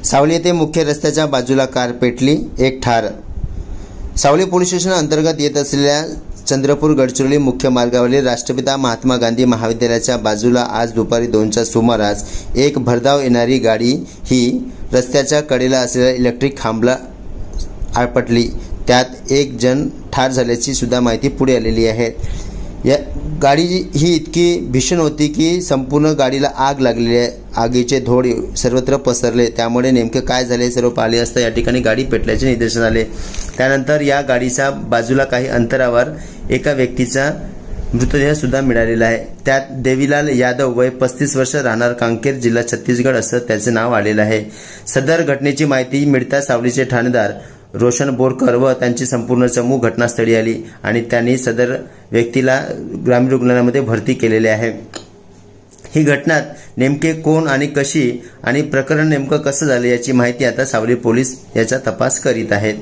सावली येथे मुख्य रस्त्याच्या बाजूला कार पेटली, एक ठार। सावली पोलीस स्टेशन अंतर्गत येत असलेल्या चंद्रपूर गडचिरोली मुख्य मार्गावरील राष्ट्रपिता महात्मा गांधी महाविद्यालयाच्या बाजूला आज दुपारी 2च्या सुमारास एक भरधाव येणारी गाडी ही रस्त्याच्या कडेला असलेल्या इलेक्ट्रिक खांबाला आपटली। त्यात एक जण ठार झाल्याची सुद्धा माहिती पुढे आलेली आहे। या गाडी ही इतकी भीषण होती की संपूर्ण गाडीला आग लागलेली आहे। आगीचे धोड सर्वत्र पसरले। त्यामुळे नेमके काय झाले सर्व पाहिले असता या ठिकाणी गाडी पेटल्याचे निदर्शनास आले। त्यानंतर या गाडीच्या बाजूला काही अंतरावर एका व्यक्तीचा मृतदेह सुद्धा मिळालेला आहे। त्यात देवीलाल यादव वय 35 वर्ष, राहणार कांकेर, जिल्हा छत्तीसगड असं त्याचे नाव आलेलं आहे। सदर घटनेची माहिती मिळताच सावलीचे ठाणेदार रोशन बोरकर व त्यांची संपूर्ण चमू घटनास्थळी आली आणि त्यांनी सदर व्यक्तीला ग्रामीण रुग्णालयामध्ये भरती केलेले आहे। ही घटना नेमके कोण आणि कशी आणि प्रकरण नेमकं कसं झालं याची माहिती आता सावली पोलीस याचा तपास करीत आहेत।